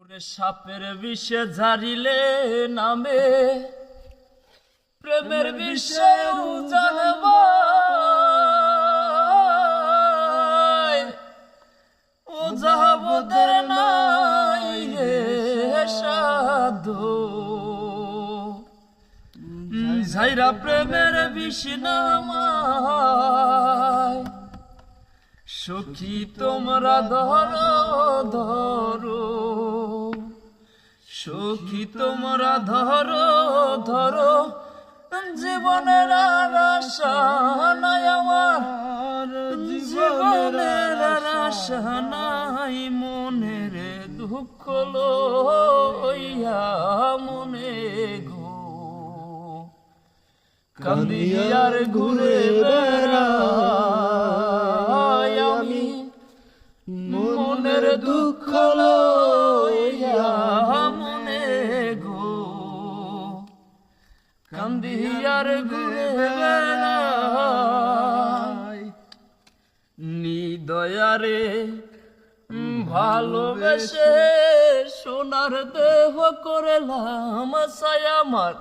সাপের বিষে ঝারিলে নামে প্রেমের বিষয় জানব ও যাবদের নাই রে সাধু ঝাইরা প্রেমের বিষ নামায় সখী তোমরা ধরো ধরো সখী তোমরা ধরো ধরো জীবনের আশা নাই আমার জীবনের আশা নাই মনের দুঃখ লইয়া মনে গো কান্দিয়ার ঘুরে বেড়াই আমি মনের দুঃখ লইয়া মনে গো কান্দিয়ার ঘুরে বেড়াই নিদয়ারে ভালোবেসে সোনার দেহ করলাম ছাই আমার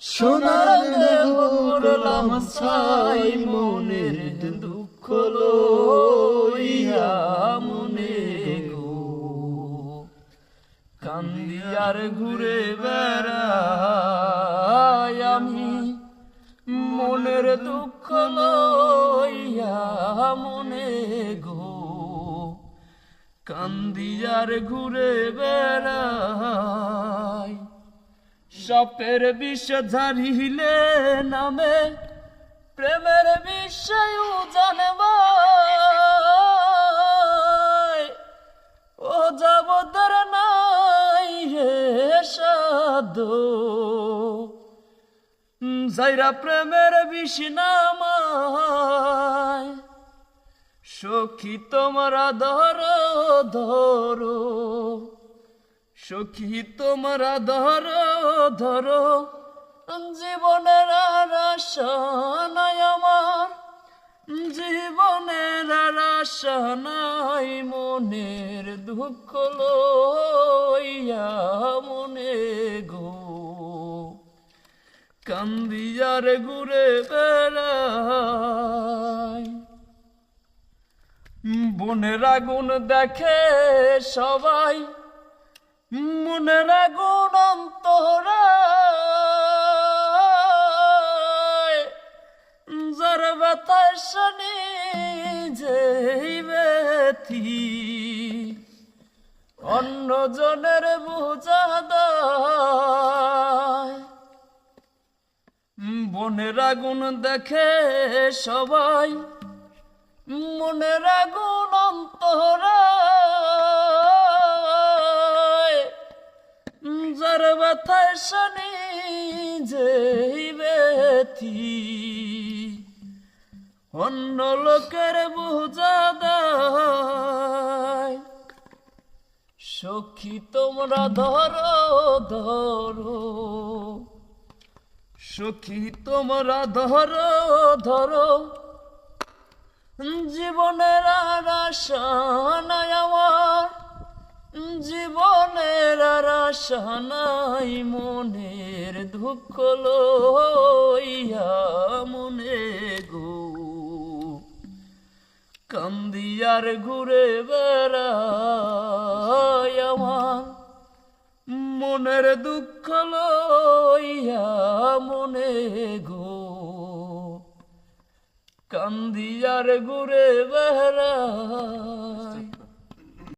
সোনার দেহ করলাম ছাই মনের দুঃখ লইয়া মনে গো কান্দিয়ার ঘুরে বেড়াই আমি মনের দুঃখ লইয়া মনে গো কান্দিয়ার ঘুরে বেড়াই সাপের বিষ ঝারিলে নামে প্রেমের বিষয় জানব ও যাবদের নাই রে সাধু যাইরা প্রেমের বিষ নামায় সখী তোমরা ধরো ধরো সখী তোমরা ধরো ধরো জীবনের আশা নাই আমার জীবনের আশা নাই মনের দুঃখ লইয়া মনে গো কান্দিয়ার ঘুরে বেড়াই বনের আগুন দেখে সবাই মনের আগুন অন্তরায় যার ব্যথায় শনি যেই ব্যথি অন্য জনের বোঝা দেয় বনের আগুন দেখে সবাই মনের আগুন অন্তরায় যার ব্যথায় শনি যেই ব্যথি অন্য লোকের বোঝা দেয় সখী তোমরা ধরো ধরো সখী তোমরা ধরো ধরো জীবনের আশা নাই আমার জীবনের আশা নাই মনের দুঃখ লইয়া মনে গো কান্দিয়ার ঘুরে বেড়াই আমার মনের দুঃখ লইয়া মনে গো কান্দিয়ার ঘুরে বেড়াই